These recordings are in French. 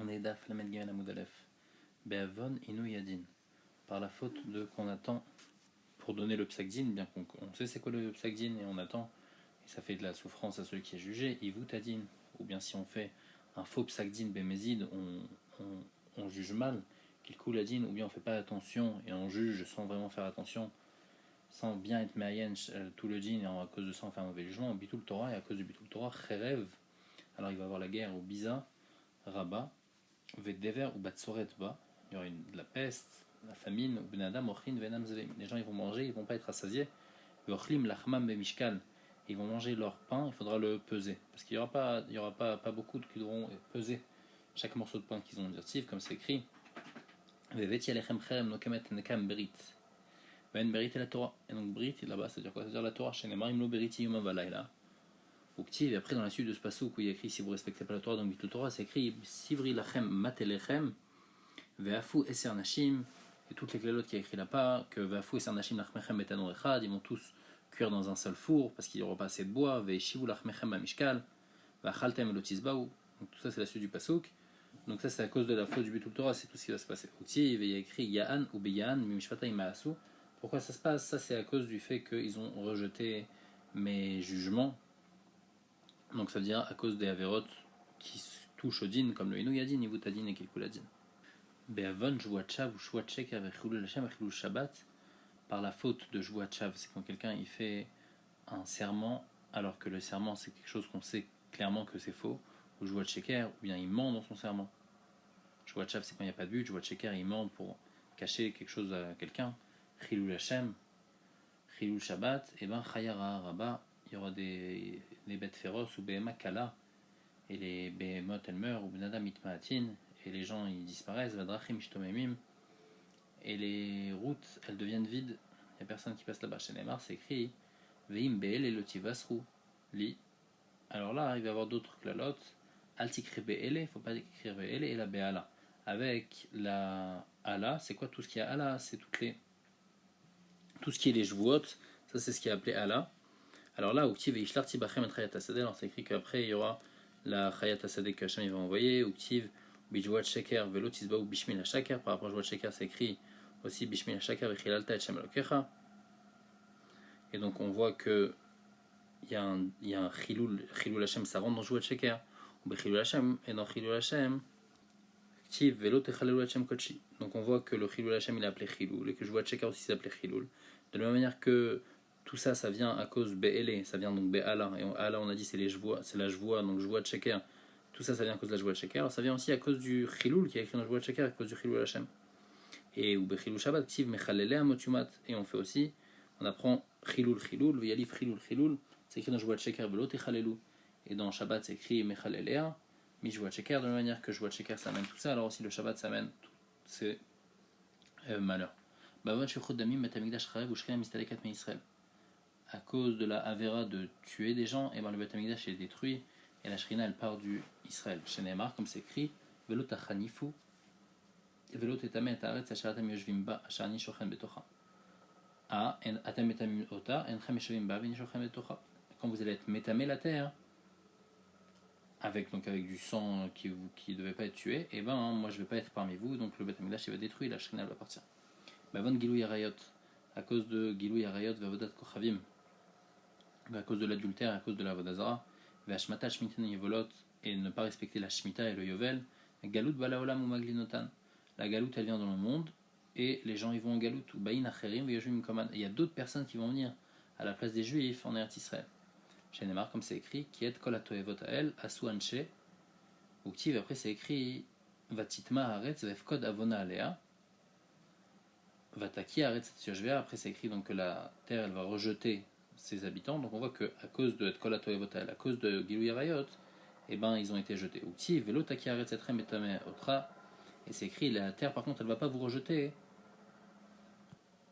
On est Daf Lamed Gimel Amud Aleph. Be'avon inu yadin. Par la faute de qu'on attend pour donner le psakdin, bien qu'on sait c'est quoi le psakdin et on attend, et ça fait de la souffrance à celui qui est jugé, ivu tadin. Ou bien si on fait un faux psakdin bemezid, on juge mal, qu'il coule adin, ou bien on fait pas attention et on juge sans vraiment faire attention, sans bien être mayen tout le din, et à cause de ça on fait un mauvais jugement, au bitul Torah, et à cause du bitul Torah, cherev, alors il va y avoir la guerre au Biza, Rabat, Vedever ou Batsoret ba, il y aura de la peste, la famine, ou Benadam, Ochin, Venam Zvem. Les gens ils vont manger, ils vont pas être rassasiés. Ochlim Lachmam Bemishkal, ils vont manger leur pain, il faudra le peser. Parce qu'il y aura pas beaucoup qui devront peser chaque morceau de pain qu'ils ont dirtiv, comme c'est écrit. Veveti Alechem Cherem Nokemet Nekam Berit. Ben Berit et la Torah. Et donc Berit là-bas, ça veut dire quoi? Ça veut dire la Torah, Shenemar Imlo Beriti Yuma Valayla. Et après dans la suite de ce passouk où il y a écrit si vous respectez pas la Torah, donc Bitul Torah, c'est écrit Sivri lachem matelechem ve'afu eser nashim, et toutes les clélotes qui a écrit là-bas que ve'afu eser nashim lachmechem betanor echad, ils vont tous cuire dans un seul four parce qu'il n'y aura pas assez de bois, ve'eshivu lachmechem bamishkal ve'achaltem elotisbaou. Donc tout ça c'est la suite du passouk. Donc ça c'est à cause de la faute du Bitul Torah, c'est tout ce qui va se passer. Il y a écrit Ya'an ou Beyan mimishpata imaasu. Pourquoi ça se passe? Ça c'est à cause du fait qu'ils ont rejeté mes jugements. Donc ça veut dire à cause des avérotes qui touchent au din, comme le Inu Yadin, Ivutadin et Kilkuladin. Be'avon Jvuachav ou Shvuachek avec Chilul Hashem avec Chilul Shabbat, par la faute de Jvuachav, c'est quand quelqu'un il fait un serment alors que le serment c'est quelque chose qu'on sait clairement que c'est faux, ou Jvuacheker, ou bien il ment dans son serment. Jvuachav c'est quand il n'y a pas de but, Jvuacheker il ment pour cacher quelque chose à quelqu'un. Chilul Hashem, Chilul Shabbat, et ben Chayara Rabba, il y aura des bêtes féroces ou Behema Kala, et les Behemoth elles meurent, ou Benadam Itmaatin, et les gens ils disparaissent, Vadrachim Shtomemim, et les routes elles deviennent vides, il n'y a personne qui passe là-bas. Chez Neymar c'est écrit Veim Beel et Lotivasru Li. Alors là il va y avoir d'autres klalotes, Altikri Beele, il ne faut pas écrire Beele, et la Beala. Avec la Ala, c'est quoi tout ce qui est Ala? C'est tout ce qui est les Jvuot, ça c'est ce qui est appelé Ala. Alors là, Uktiv et Ishlar Tibachem et Chayat Asadeh, alors c'est écrit qu'après il y aura la Chayat Asadeh que Hachem va envoyer, Uktiv, Bijouat Sheker, Velo Tizbaou Bishmil HaShaker, par rapport à Jouat Sheker, c'est écrit aussi Bishmil HaShaker, Vichilalta et Shem Elokecha. Et donc on voit que il y a un Chilul Hashem, ça rentre dans Jouat Sheker, ou Chilul Hashem, et dans Chilul Hashem, Uktiv, Velo Techalelu Hashem Kochi. Donc on voit que le Chilul Hashem il est appelé Chilul, et que Jouat Sheker aussi s'appelait Chilul. De la même manière que tout ça, ça vient à cause Be'ele, ça vient donc Be'ala, et Ala on a dit c'est la Jvoa, donc Jvoa de Sheker, tout ça, ça vient à cause de la Jvoa de Sheker, alors ça vient aussi à cause du Chilul qui est écrit dans Jvoa de Sheker, à cause du Chilul Hashem. Et ou Bechilul Shabbat, Tiv Mechalele Amotumat, et on fait aussi, on apprend Chilul, V'yalif Chilul, c'est écrit dans Jvoa de Sheker, Velo Techalelu, et dans Shabbat c'est écrit Mechalelea, Mi Jvoa de Sheker, de la même manière que Jvoa de Sheker ça amène tout ça, alors aussi le Shabbat ça amène tous ces malheurs. Bavon Shechot Damim, Metamikdash Charev, ou Shkina Mistalekat Me Israël. À cause de la Avera de tuer des gens, et ben le Beth Amikdash est détruit, et la Shrina elle part du Israël. Chez Neymar, comme c'est écrit, Velo Tachanifu, Velo Tetame Taretz, Asharatam Yoshvim Ba, Asharani Shochen Betocha. A, Atam Metamim Ota, Enchem Yoshvim Ba, Veni Shochen Betocha. Quand vous allez être métamé la terre, avec du sang qui ne devait pas être tué, et ben moi je ne vais pas être parmi vous, donc le Beth Amikdash va détruire, la Shrina va partir. Bavon Gilou Yarayot, à cause de Gilou Yarayot, Vavodat Kochavim. À cause de l'adultère, à cause de la Vodazara, Vashmata Shmitan Yevolot, et ne pas respecter la Shmita et le Yovel, Galut Balaolam ou Maglinotan. La Galut elle vient dans le monde, et les gens ils vont en Galut, ou Bain Acherim, Veyojum Koman. Il y a d'autres personnes qui vont venir à la place des Juifs en Eretz Israël. Chez Neymar, comme c'est écrit, Kiet Kol Atoevot Ael, Asu Anche, Uktiv, après c'est écrit, Vatitma Haaretz, Vefkod Avona Alea, Vataki Haaretz Yoshvea, après c'est écrit donc que la terre elle va rejeter ses habitants, donc on voit que à cause de Kol Atoevotal, à cause de Gilou Yarayot, et ben ils ont été jetés. Ukti Velo Taki Haaretz Etrem Etame Otra, et c'est écrit la terre par contre elle va pas vous rejeter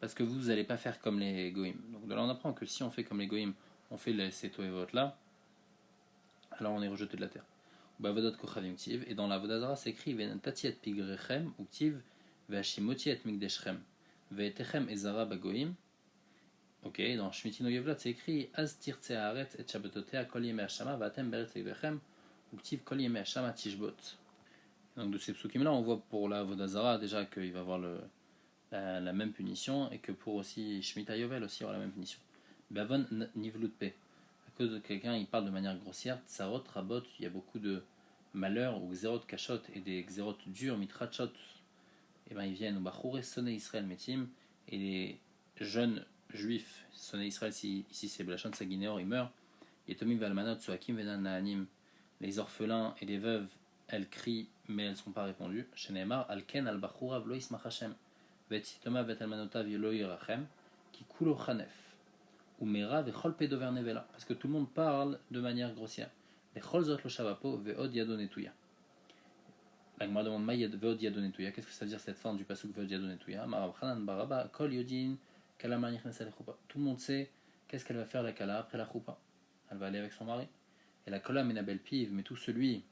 parce que vous allez pas faire comme les Goïm. Donc de là on apprend que si on fait comme les Goïm, on fait ces Toevot là, alors on est rejeté de la terre. Bavodot Kochavim Tiv, et dans la Vodazara c'est écrit Venatatiet Pigrechem Uktiv Vashimotiet Migdeshrem Vetechem Ezara Bagoïm. Ok, dans Shmitino Yevlat c'est écrit Az tirtse haaretz et shabbatotea kol yemei hashama vatem beretz yevechem uktiv kol yemei hashama tishbot. Donc de ces psukim-là, on voit pour la Vodazara déjà qu'il va avoir la même punition et que pour aussi Shemitah Yovel aussi aura la même punition. Bavon Nivlut Pe. À cause de quelqu'un, il parle de manière grossière, Tsarot, Rabot, il y a beaucoup de malheurs ou Xerot Kachot et des Xerot durs, Mitrachot. Et ben ils viennent au Bachouré, Sonné Israël Metim et les jeunes juifs, Sonné Israël, ici c'est Blachon Saguinéor, ils meurent. Et Tomim Valmanot, Soakim Venan Naanim, les orphelins et les veuves, elles crient, mais elles ne sont pas répondues. Shenemar, Alken al Bachoura, Vlo Ismach Hashem, Vet Sitoma, Vet Almanota, Velo Yirachem, qui Kulo Chanef, ou Mera, Vechol Pedover Nevela, parce que tout le monde parle de manière grossière. Vechol Zot Lo Shavapo, Veod Yadonetuya. La Gemara demande Mayed Veod Yadonetuya, qu'est-ce que ça veut dire cette fin du pasuk Veod Yadonetuya? Marab Chanan Baraba, Kol Yodin, Kalama Nichnesel Choupa. Tout le monde sait qu'est-ce qu'elle va faire la Kala après la Choupa. Elle va aller avec son mari. Et la Kola Menabel Piv, mais tout celui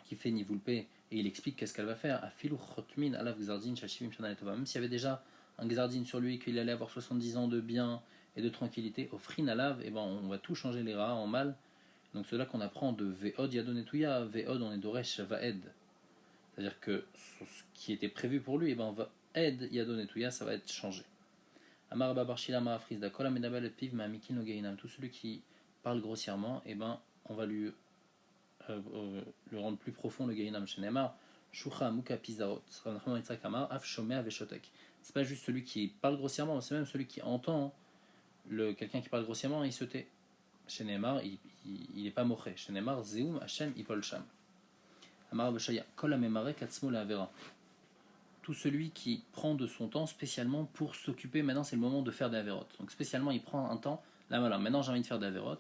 qui fait Nivoulpe, et il explique qu'est-ce qu'elle va faire. Afilou Chotmin Alav Gzardin Shashivim Shanaletova. Même s'il y avait déjà un Gzardin sur lui, qu'il allait avoir 70 ans de bien et de tranquillité, au Frin Alav, et ben on va tout changer les rats en mal. Donc c'est là qu'on apprend de Veod Yadonetuya. Veod, on est Doresh Vaed. C'est-à-dire que ce qui était prévu pour lui, et ben Vaed Yadonetuya, ça va être changé. Amar Babarshila Maafriz da Kola Menabel Piv Mamikin Ogeinam. Tout celui qui parle grossièrement, et ben on va lui rendre plus profond le Gainam Shenemar, Shucha Muka Pizarot, Af Shomea Veshotek. C'est pas juste celui qui parle grossièrement, c'est même celui qui entend quelqu'un qui parle grossièrement, il se tait. Shenemar, il n'est pas moché. Shenemar, Zeum Hashem Ipol Sham. Amar Bashaya, Kol Amemare Katzmo La Avera. Tout celui qui prend de son temps spécialement pour s'occuper, maintenant c'est le moment de faire des Averot. Donc spécialement il prend un temps, là voilà, maintenant j'ai envie de faire des Averot,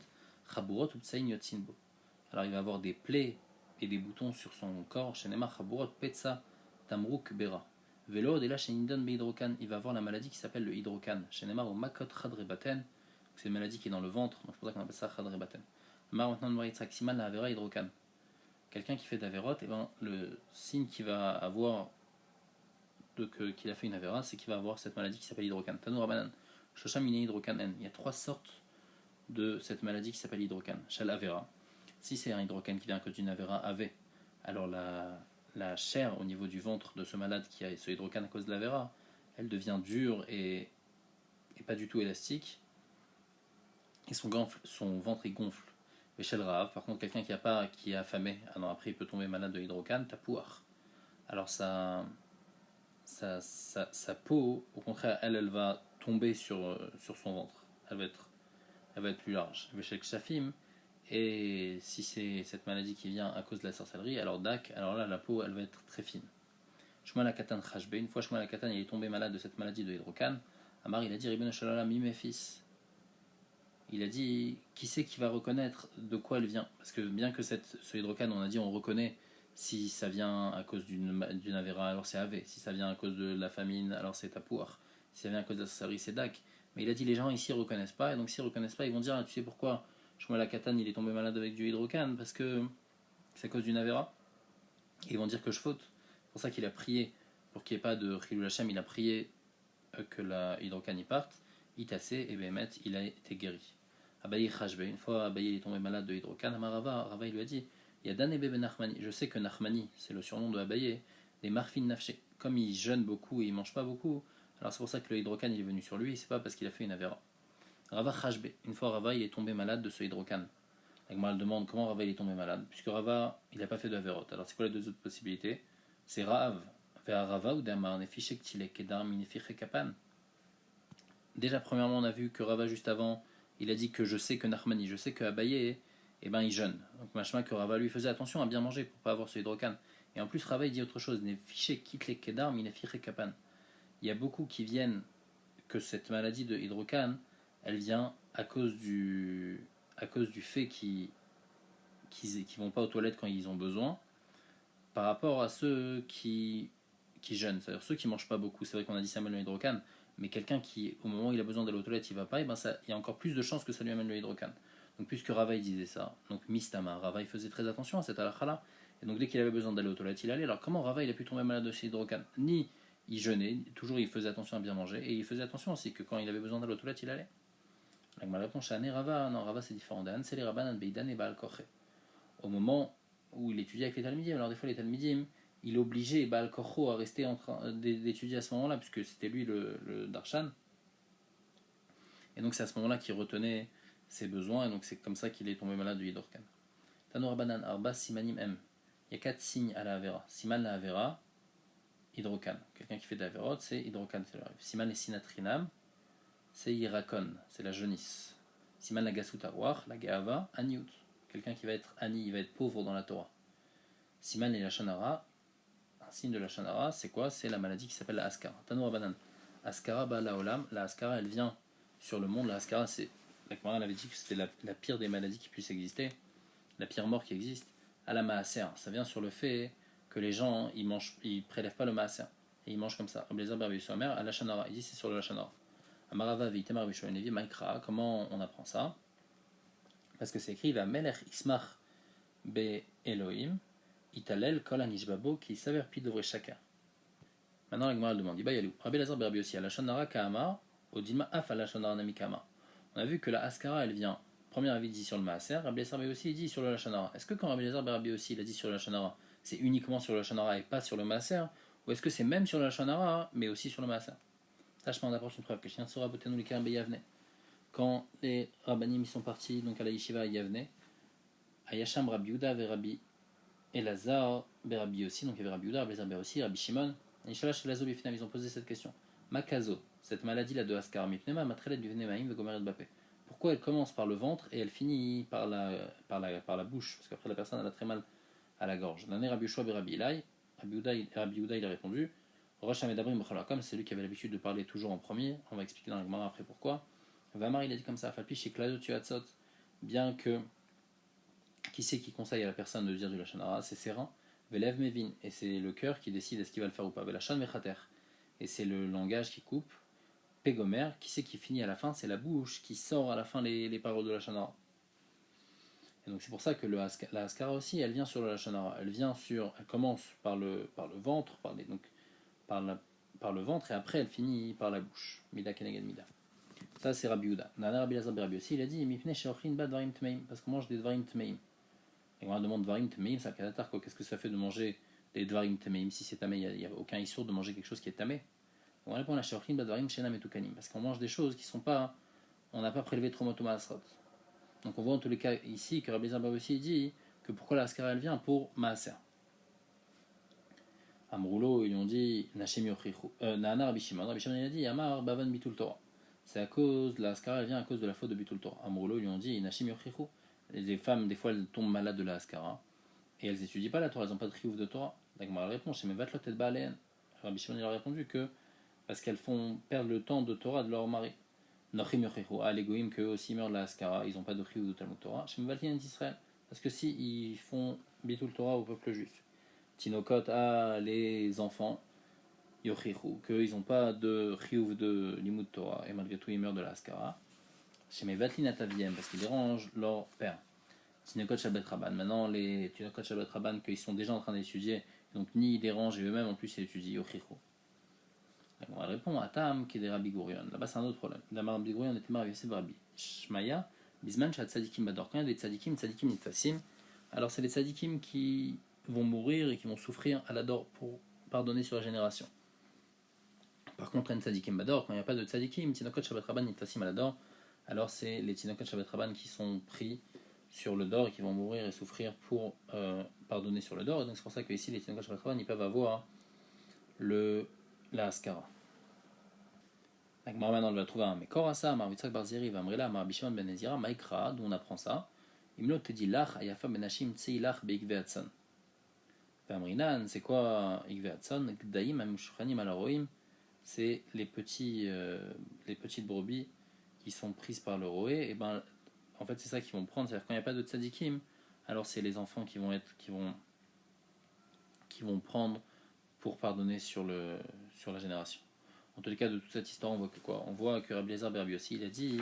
Chaburot Utsain Yotsinbo. Alors il va avoir des plaies et des boutons sur son corps, Shenemar Chaburot Petsa Tamruk Bera. Velo de la Shenindon Beidrokan, il va avoir la maladie qui s'appelle le hydrokan. Shenemar au Makot Khadrebaten, c'est une maladie qui est dans le ventre, donc c'est pour ça qu'on appelle ça Khadrebaten. Mar maintenant de Maritzak Siman la Avera hydrokan. Quelqu'un qui fait d'Averot, et ben le signe qu'il va avoir qu'il a fait une Avera, c'est qu'il va avoir cette maladie qui s'appelle hydrocan. Tano Rabanan, Shosham Ine hydrocan. Il y a 3 sortes de cette maladie qui s'appelle hydrocan. Shal Avera. Si c'est un hydrocan qui vient à cause d'une Avera Ave, alors la chair au niveau du ventre de ce malade qui a ce hydrocan à cause de l'Avera, elle devient dure et pas du tout élastique, et son ventre il gonfle. Et Shal Rav, par contre, quelqu'un qui est affamé, alors après il peut tomber malade de hydrocan, tapouar. Alors sa peau, au contraire, elle va tomber sur son ventre. Elle va être plus large. Et si c'est cette maladie qui vient à cause de la sorcellerie, alors là, la peau, elle va être très fine. Shmuel Katan Khashbe, une fois Shmuel Katan, il est tombé malade de cette maladie de hydrocan. Amar, il a dit, Ribben Shalala, mi mes fils. Il a dit, qui c'est qui va reconnaître de quoi elle vient? Parce que bien que ce hydrocan, on a dit, on reconnaît si ça vient à cause d'une Avera, alors c'est Ave. Si ça vient à cause de la famine, alors c'est Tapouar. Si ça vient à cause de la sorcellerie, c'est Dak. Mais il a dit les gens ici ne reconnaissent pas, et donc s'ils ne reconnaissent pas, ils vont dire ah, tu sais pourquoi Shmuel Katan il est tombé malade avec du hydrocan? Parce que c'est à cause d'une Avera. Et ils vont dire que je faute. C'est pour ça qu'il a prié, pour qu'il n'y ait pas de Chilul Hashem, il a prié que la hydrocan y parte. Il tassé, et Bémet, il a été guéri. Abaye Khashbe, une fois Abaye est tombé malade de hydrocan, Amarava, Rava il lui a dit il y a Dan et Bébé Nachmani. Je sais que Nachmani, c'est le surnom de Abaye, des Marfin Nafché. Comme il jeûne beaucoup et il mange pas beaucoup, alors c'est pour ça que le hydrocan il est venu sur lui, c'est pas parce qu'il a fait une Avera. Rava Khashbe, une fois Rava il est tombé malade de ce hydrocan. La Gemara demande comment Rava il est tombé malade, puisque Rava il n'a pas fait de Averot. Alors c'est quoi les deux autres possibilités? C'est Raav, vers Rava ou Damar, Nefishek Tilek Kedar, Minefiche Kapan. Déjà, premièrement, on a vu que Rava juste avant, il a dit que je sais que Nachmani, je sais que Abaye, eh ben, il jeûne. Donc, machma que Rava lui faisait attention à bien manger pour pas avoir ce hydrocan. Et en plus, Rava il dit autre chose. Il y a beaucoup qui viennent que cette maladie de hydrocan, elle vient à cause du fait qu'ils vont pas aux toilettes quand ils ont besoin, par rapport à ceux qui jeûnent. C'est-à-dire ceux qui mangent pas beaucoup. C'est vrai qu'on a dit ça amène le hydrocan, mais quelqu'un qui, au moment où il a besoin d'aller aux toilettes, il va pas, et ben ça, il y a encore plus de chances que ça lui amène le hydrocan. Donc puisque Rava il disait ça, donc Mistama, Rava il faisait très attention à cette halakha-là, et donc dès qu'il avait besoin d'aller aux toilettes, il allait. Alors comment Rava il a pu tomber malade de ce hydrocan? Ni il jeûnait, toujours il faisait attention à bien manger, et il faisait attention aussi que quand il avait besoin d'aller aux toilettes, il allait. Donc ma réponse à Rava, non, Rava c'est différent. C'est les Rabbanan Beidan et Baal Koché. Au moment où il étudie avec les Talmidim. Alors des fois les Talmidim, il obligeait Baal Korcho à rester en train d'étudier à ce moment-là, puisque c'était lui le Darshan. Et donc c'est à ce moment-là qu'il retenait ses besoins, et donc c'est comme ça qu'il est tombé malade du Hidorkan. Tanur Banan Arba Simanim M. Il y a 4 signes à la Avera. Siman la Avera, Hidrokan. Quelqu'un qui fait de la Averot, c'est Hidrokan, c'est le rêve. Siman et Sinatrinam, c'est Irakon, c'est la jeunisse. Siman la Gasut Arwach, la Gaava, Aniut. Quelqu'un qui va être Ani, il va être pauvre dans la Torah. Siman et la Shanara, un signe de la Shanara, c'est quoi? C'est la maladie qui s'appelle la Askara. Tanur Banan. Askara ba la Olam. La Askara, elle vient sur le monde. La Askara, c'est. La Gemara avait dit que c'était la pire des maladies qui puisse exister, la pire mort qui existe. À la Maaser, ça vient sur le fait que les gens, ils prélèvent pas le Maaser. Et ils mangent comme ça. Ablézer Berbi Somer, à la Shanara. Il dit c'est sur le Shanara. Amarava Vitemar Bishonevi, Maikra. Comment on apprend ça? Parce que c'est écrit va Melech Ismach be Elohim, Italel Kol Anishbabo qui s'avère pi devrait chacun. Maintenant, la Gemara demande Iba Yalou. Rabbi Lazar Berbi aussi, à la Shanara Kaama, au Dilma Af à la Shanara Nami Kaama. On a vu que la Askara, elle vient. Premier avis dit sur le Maaser, Rabbi Lazar Berbi aussi dit sur le Lachanara. Est-ce que quand Rabbi Lazar Berbi aussi il a dit sur le Lachanara, c'est uniquement sur le Lachanara et pas sur le Maaser? Ou est-ce que c'est même sur le Lachanara, mais aussi sur le Maaser? Tâche m'en apporte une preuve que Chien Tsora Botenu Likarbe Yavne. Quand les Rabbanim sont partis donc à la Yeshiva à Yavne, à Yasham Rabbi Yuda et Rabbi Elazar Berabbi aussi, donc il y avait Rabbi Yuda, Rabbi Elazar Berabbi aussi, Rabbi Shimon, et Shalash Lazo Bifnam, ils ont posé cette question. Makazo, cette maladie-là de Askar, Mipnema, Matrelet du Venemaim, Vegomer de Bapé. Pourquoi elle commence par le ventre et elle finit par la bouche? Parce qu'après la personne elle a très mal à la gorge. L'année Rabbi Yoshua et Rabbi Ilai, Rabbi Yuda il a répondu Rosh Hamedabrim B'chalakom, c'est lui qui avait l'habitude de parler toujours en premier. On va expliquer dans la Gemara après pourquoi. Vamar il a dit comme ça Falpi chez Claudio Tuatzot, bien que qui c'est qui conseille à la personne de dire du Lachon Hara? C'est ses reins. Velev Mevin, et c'est le cœur qui décide est-ce qu'il va le faire ou pas. Velachan Mechater, et c'est le langage qui coupe. Pégomer, qui c'est qui finit à la fin? C'est la bouche qui sort à la fin les paroles de la Lachon. Et donc c'est pour ça que la Haskara aussi, elle vient sur le Lachon Hara. Elle commence par le ventre, par le ventre, et après elle finit par la bouche. Mida Keneged Mida. Ça c'est Rabbi Yehuda. Nana Rabbi Lazar Berabbi aussi, il a dit Mipne Sheochin Ba Dvarim Tmeim, parce qu'on mange des Dvarim Tmeim. Et on demande Dvarim Tmeim, c'est un kadatar quoi. Qu'est-ce que ça fait de manger des Dvarim Tmeim? Si c'est tamé, il n'y a aucun issour de manger quelque chose qui est tamé. On répond à la Sheochin Ba Dvarim Shenam et Tukanim, parce qu'on mange des choses qui sont pas. On n'a pas prélevé Tromotoma Asrot. Donc on voit en tous les cas ici que Rabbi Lazar Berabbi aussi dit que pourquoi la Haskara elle vient pour Maaser. Amroulo, ils ont dit Nachem Yochichu. Nana Rabbi Shimon il a dit Amar Bavan Bitul Torah. C'est à cause de la Haskara, elle vient à cause de la faute de Bitul Torah. Amroulo, ils ont dit Nachem Yochichu. Les femmes, des fois, elles tombent malades de la Haskara et elles n'étudient pas la Torah, elles n'ont pas de triouf de Torah. Donc, elle répond Chez mes vatlot et Baalen. Rabbi Shimon il a répondu que parce qu'elles font perdre le temps de Torah de leur mari. Nachem Yochichu. Ah, les goïms, qu'eux aussi meurent de la Haskara, ils n'ont pas de triouf de Talmud Torah. Chez mes vatlin d'Israël. Parce que si ils font Bitul Torah au peuple juif. Tinokot à les enfants, Yochichu, qu'ils n'ont pas de chiyuv de limud Torah, et malgré tout ils meurent de la Haskara. Chez mes Vatlin Ataviem, parce qu'ils dérangent leur père. Tinokot Shabbat Rabban, maintenant les Tinokot Shabbat Rabban, qu'ils sont déjà en train d'étudier, donc ni ils dérangent et eux-mêmes en plus ils étudient Yochichu. On va répondre à Tam qui est des Rabbi Gourion. Là-bas c'est un autre problème. La Rabbi Gourion était marié avec Rabbi Shmaya, Bisman Shat Tzadikim Bador. Quand il y a des Tzadikim Nitfasim, alors c'est les Tzadikim qui vont mourir et qui vont souffrir à l'ador pour pardonner sur la génération. Par contre, un tzadikim bador, quand il n'y a pas de tzadikim, tinokot shabbat rabban nitfasim à l'ador, alors c'est les tinokot shabbat rabban qui sont pris sur le dor et qui vont mourir et souffrir pour pardonner sur le dor. Et donc c'est pour ça que ici les tinokot shabbat rabban ils peuvent avoir la haskara. Donc maintenant on va trouver un mekorasa, marvitzak barziri, vamrila, marbishon ben ezira, maikra, d'où on apprend ça. Imlo te dit lach, ayafa benashim tseilach beikve atson. Vamrinan, c'est quoi Ikve Hatson? Gdaim Amushranim Alaroim, c'est les petites brebis qui sont prises par le roé. Et ben, en fait, c'est ça qu'ils vont prendre. C'est-à-dire quand il n'y a pas de tzadikim, alors c'est les enfants qui vont prendre pour pardonner sur la génération. En tous les cas, de toute cette histoire, on voit que quoi? On voit que Rabbi Lazar Berabbi aussi, il a dit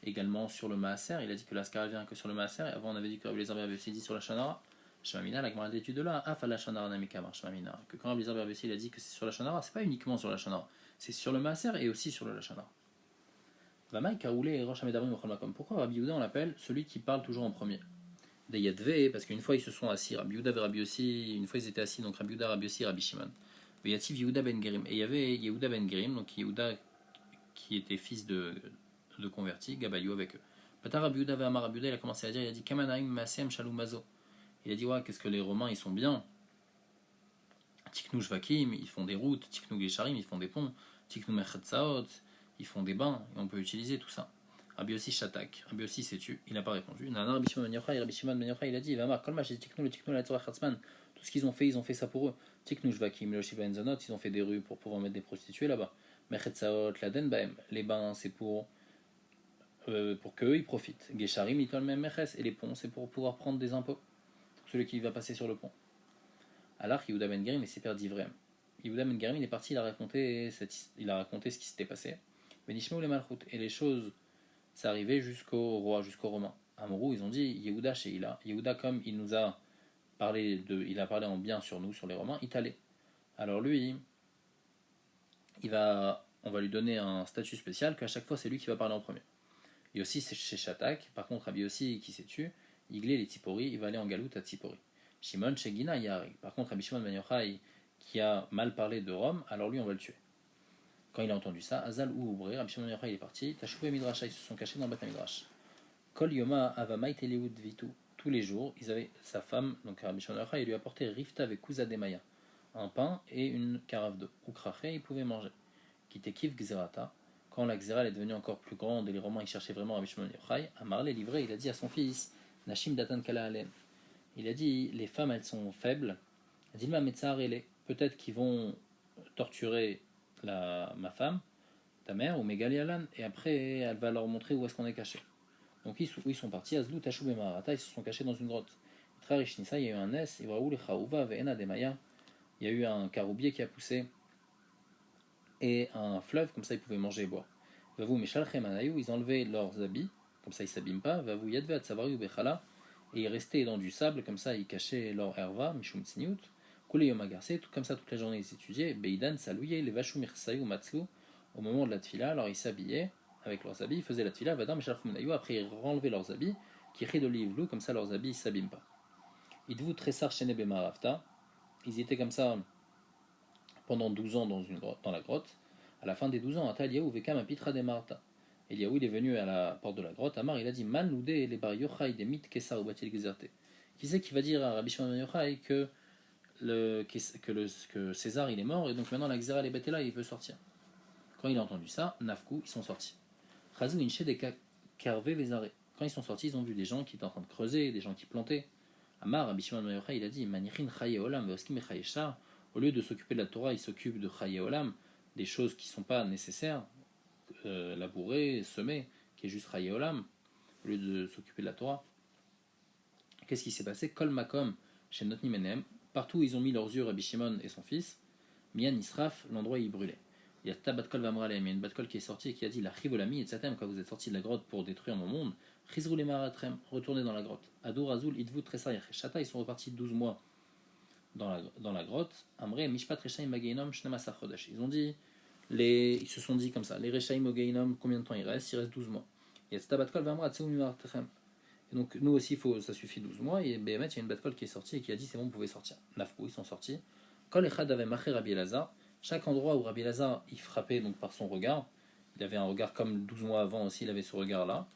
également sur le Maaser, il a dit que la Haskara vient que sur le Maaser. Avant, on avait dit que Rabbi Lazar Berabbi aussi dit sur la Shanara. Shemamina, la grande étude de là, la Shanara Namikama, Shemamina, que quand Rabbi Lazar Berabbi il a dit que c'est sur la Shanara, c'est pas uniquement sur la Shanara, c'est sur le Maaser et aussi sur le Shanara. Vamaï Kaoulé et Rosh Hamedabrim Ochol Makom. Pourquoi Rabbi Yehuda on l'appelle celui qui parle toujours en premier? des Yadve, parce qu'une fois ils se sont assis, Rabbi Yehuda et Rabbi Yossi, une fois ils étaient assis, donc Rabbi Yehuda, Rabbi Yossi, Rabbi Shimon. Yativ Yehuda ben Gerim. Et il y avait Yehuda ben Gerim, donc Yehuda qui était fils de convertis, Gabayou avec eux. Pata Rabbi Yehuda ve'amar Rabbi Yehuda, il a commencé à dire, il a dit Kamanaim Masem Shalom Mazo. Il a dit ouais, qu'est-ce que les Romains ils sont bien. Tiknou Shvakim, ils font des routes, Tiknou Gesharim, ils font des ponts, Tiknou Mechatzaot, ils font des bains, et on peut utiliser tout ça. Rabbi Yossi Shatak, Rabbi Yossi s'est tu, il n'a pas répondu. Nana Rabbi Shimon ben Yochai, Rabbi Shimon ben Yochai, il a dit, Vamar, Kolma, j'ai Tiknou, le Tiknou, la Torah Chatzman, tout ce qu'ils ont fait, ils ont fait ça pour eux. Tiknou Shvakim, le Shiva Enzonot, ils ont fait des rues pour pouvoir mettre des prostituées là-bas. Mechatzaot, Laden Baem, les bains, c'est pour qu'eux ils profitent. Gesharim, Itol Mem Meches, et les ponts, c'est pour pouvoir prendre des impôts. Celui qui va passer sur le pont. Alors Yehuda ben Gerim est super d'Ivrem. Yehuda ben Gerim il est parti, il a raconté ce qui s'était passé. Benishmeu le Malchut, et les choses c'est arrivé jusqu'au roi, jusqu'au Romain. Amrou, ils ont dit Yehuda chez Ila. Yehuda comme il nous a il a parlé en bien sur nous, sur les Romains, il allait. Alors lui, on va lui donner un statut spécial qu'à chaque fois c'est lui qui va parler en premier. Et aussi c'est chez Shatak. Par contre Rabbi aussi qui s'est tué, Iglé les Tzipori, il va aller en galoute à Tzipori. Shimon chez Gina Yari. Par contre Rabbi Shimon ben Yochai qui a mal parlé de Rome, alors lui on va le tuer. Quand il a entendu ça, Azal ou Oubré, Rabbi Shimon ben Yochai il est parti, Tachou et Midrash, ils se sont cachés dans le Beth Midrash. Kol Yoma Avamai Teleud Vitu. Tous les jours, ils avaient sa femme, donc Rabbi Shimon ben Yochai, il lui apportait Rifta avec Kuza Demaya, un pain et une carafe d'eau. Ukrache, il pouvait manger. Kitekif Gzerata. Quand la Xéra est devenue encore plus grande et les Romains ils cherchaient vraiment Rabbi Shimon ben Yochai, Amar les livré, il a dit à son fils, Nashim Datan Kala Alen. Il a dit les femmes elles sont faibles. Dilma Metzar et peut-être qu'ils vont torturer ma femme, ta mère ou Megalialan, et après elle va leur montrer où est-ce qu'on est caché. Donc ils sont partis. Azlou Tachou Bemarata, ils se sont cachés dans une grotte. Trarishnissa, il y a eu un S, Ibraoul Chaouva Veena Demaya. Il y a eu un caroubier qui a poussé et un fleuve, comme ça ils pouvaient manger et boire. Vavou Meshalchem Anayou, ils enlevaient leurs habits, comme ça ils s'abîment pas. Vavou Yadve Atsavariou Bechala. Et ils restaient dans du sable, comme ça ils cachaient leur herva, Mishum Tsniout, Koulé Yomagarse, comme ça toute la journée ils étudiaient, Beidan salouye, les Vachou Mirsayou Matzlou, au moment de la tfila, alors ils s'habillaient avec leurs habits, ils faisaient la tfila, Vadam Meshalchum après ils renlevaient leurs habits, qui rit de l'ivlou, comme ça leurs habits ils s'abîment pas. Idvou Tressar Shene Bemarafta, ils étaient comme ça pendant 12 ans dans la grotte, à la fin des 12 ans, Ataliaou Vekam Apitra de Marta. Eliaou il est venu à la porte de la grotte, Amar il a dit Man loudé les bar Yochai des mythes Kessa ou Batil Gezerte. Qui c'est qui va dire à Rabbi Shimon ben Yochai que César il est mort et donc maintenant la Xéra est bêtée là il peut sortir. Quand il a entendu ça, Nafkou ils sont sortis. Chazou Inche des Carvé Vezare. Quand ils sont sortis, ils ont vu des gens qui étaient en train de creuser, des gens qui plantaient. Amar Rabbi Shimon ben Yochai il a dit Manichin Chaye Olam Veoskim Chaye Shar. Au lieu de s'occuper de la Torah, ils s'occupent de Chaye Olam, des choses qui ne sont pas nécessaires. Labourer, semer, qui est juste Chaye Olam, au lieu de s'occuper de la Torah. Qu'est-ce qui s'est passé Kol Makom, chez Notni Menem, partout où ils ont mis leurs yeux, Rabbi Shimon et son fils, Mian Israf, l'endroit il brûlait. Il y a Tabatkol Vamralem, il y a une Batkol qui est sortie et qui a dit La Chivolami et Tsatem, quand vous êtes sortis de la grotte pour détruire mon monde, Chizrou Maratrem, retournez dans la grotte. Adour Azul, Idvut Tressa Yacheshata, ils sont repartis 12 mois dans la grotte. Amre, Mishpat Reshaim Mageinom, Shnemasar Chodesh. Ils se sont dit comme ça, les Reshaim au Geinom, combien de temps il reste 12 mois. Et donc nous aussi, ça suffit 12 mois. Et Béhémet, il y a une Batkol qui est sortie et qui a dit c'est bon, vous pouvez sortir. Nafkou, ils sont sortis. Kol Echad avait Maché Rabbi Elazar. Chaque endroit où Rabbi Elazar, il frappait donc par son regard, il avait un regard comme 12 mois avant aussi, il avait ce regard-là.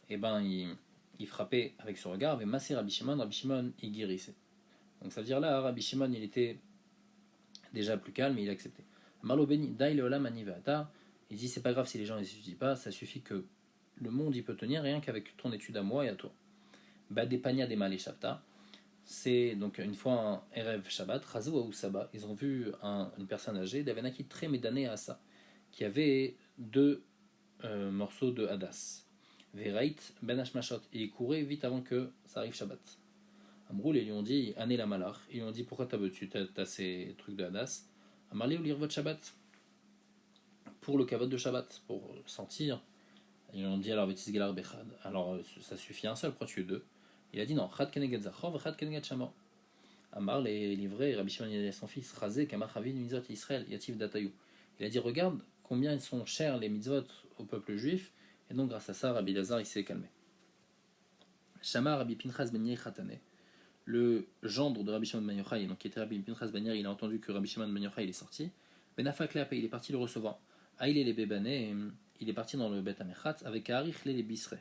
Et ben il frappait avec ce regard, avec Massé Rabbi Shimon, il guérissait. Donc ça veut dire là, Rabbi Shimon, il était déjà plus calme et il acceptait. Marlo Beni, Daï Leolam Anivata, il dit c'est pas grave si les gens ne s'étudient pas, ça suffit que le monde il peut tenir rien qu'avec ton étude à moi et à toi. Badepania des Malé Shabta, c'est donc une fois un Erev Shabbat, Razou ou Saba, ils ont vu une personne âgée, Davenaki très médané à ça, qui avait 2 morceaux de Hadas. Verait Ben Hashmashot, et il courait vite avant que ça arrive Shabbat. Amroul, ils lui ont dit, Ané la Malach, ils lui ont dit pourquoi t'as ces trucs de Hadas. Amarlé ou l'Irvot Shabbat, pour le kavod de Shabbat, pour sentir. Ils lui ont dit alors Vétis Galar Bechad, alors ça suffit un seul, pourquoi tu es 2? Il a dit non, Chad Keneged Zachov, Chad Keneged Shama. Amar les livrés, Rabbi Shimon et son fils, Razé, Kamachavin, Mitzvot Israël, Yativ Datayou. Il a dit regarde combien ils sont chers les mitzvot au peuple juif, et donc grâce à ça, Rabbi Lazar il s'est calmé. Shama Rabbi Pinchas ben Yair Khatane, le gendre de Rabbi Shimon ben Yochai, donc qui était Rabbi Pinchas ben Yair, il a entendu que Rabbi Shimon ben Yochai il est sorti. Ben Afak Leape, il est parti le recevoir. Aïle les Bébané, il est parti dans le Bet Amechatz avec Arich les Bisre.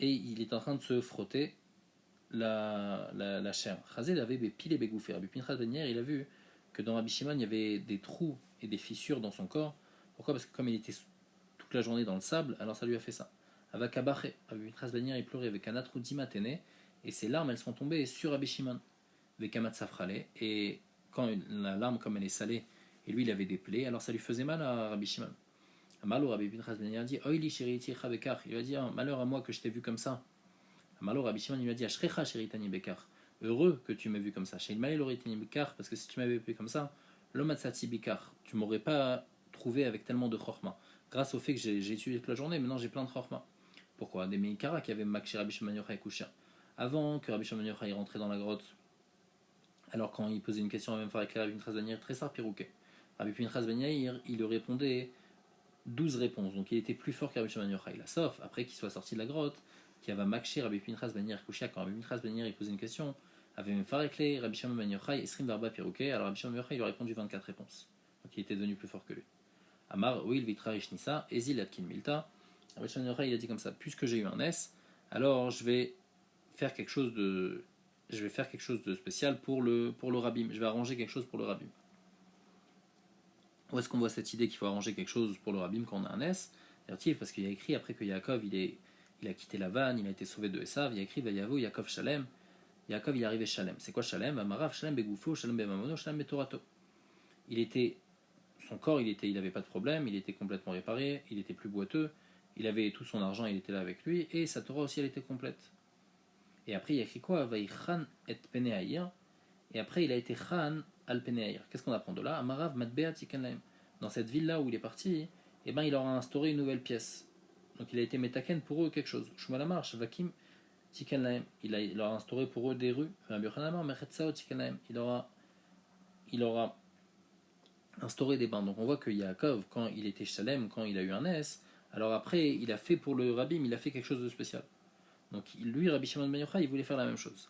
Et il est en train de se frotter la chair. Chazé avait pile et bégoufé. Rabbi Pinchas ben Yair, il a vu que dans Rabbi Shimon, il y avait des trous et des fissures dans son corps. Pourquoi? Parce que comme il était toute la journée dans le sable, alors ça lui a fait ça. Avec Abaché, Rabbi Pinchas ben Yair, il pleurait avec un atrou dimaténé, et ses larmes, elles sont tombées sur Rabbi Shimon. Avec Amat Safrale, et quand la larme, comme elle est salée, et lui il avait des plaies, alors ça lui faisait mal à Rabbi Shimon. Malo, Rabbi Pinchas ben Yair dit Oili shiriti chavekar. Il lui a dit malheur à moi que je t'ai vu comme ça. Malo, Rabbi Shimon il lui a dit Ashrecha shiritani bekar. Heureux que tu m'aies vu comme ça. Chez Ilmaï loritani bekar, parce que si tu m'avais vu comme ça, l'omatsati bikar, tu m'aurais pas trouvé avec tellement de chorma. Grâce au fait que j'ai étudié toute la journée, maintenant j'ai plein de chorma. Pourquoi? Des Meikara qui avaient makché Rabbi Shimon Yochai Kusha. Avant que Rabbi Shimon Yochai rentrait dans la grotte, alors quand il posait une question à même faire éclairer Rabbi Pinchas ben Yair, très sar pirouquet. Rabbi Pinchas ben Yair, il lui répondait 12 réponses, donc il était plus fort que Rabbi Shimon Yochai. Là, sauf après qu'il soit sorti de la grotte, qui avait makché Rabbi Pinchas ben Yair Kusha, quand Rabbi Pinchas ben Yair il posait une question, avait même fait éclairer Rabbi Shimon ben Yochai, Esrim Verba pirouquet, alors Rabbi Shimon ben Yochai il lui a répondu 24 réponses. Donc il était devenu plus fort que lui. Amar, oui, il vitra Rishnissa, Ezil Atkin Milta. Rabbi Shimon ben Yochai il a dit comme ça, puisque j'ai eu un S, alors je vais faire quelque chose de spécial pour le rabbim. Je vais arranger quelque chose pour le rabbim. Où est-ce qu'on voit cette idée qu'il faut arranger quelque chose pour le rabbim quand on a un S? Parce qu'il y a écrit après que Yaakov il a quitté la vanne, il a été sauvé de Esav, il y a écrit Vayavo Yaakov Shalem. Yaakov il est arrivé Shalem. C'est quoi Shalem? Amarav Shalem Begoufo, Shalem Bemamono, Shalem Betorato. Son corps il avait pas de problème, il était complètement réparé, il était plus boiteux, il avait tout son argent, il était là avec lui, et sa Torah aussi elle était complète. Et après, il y a écrit quoi? Vaïchan et Peneaïr. Et après, il a été Khan al Peneaïr. Qu'est-ce qu'on apprend de là? Amarav Matbea Tikanlaim. Dans cette ville-là où il est parti, eh ben, il leur a instauré une nouvelle pièce. Donc il a été Metaken pour eux quelque chose. Shumalamar, Shavakim Tikanlaim. Il leur a instauré pour eux des rues. Il leur a instauré des bains. Donc on voit que Yaakov, quand il était Shalem, quand il a eu un S, alors après, il a fait pour le rabbim, il a fait quelque chose de spécial. Donc lui, Rabbi Shimon ben Yochai, il voulait faire la même chose.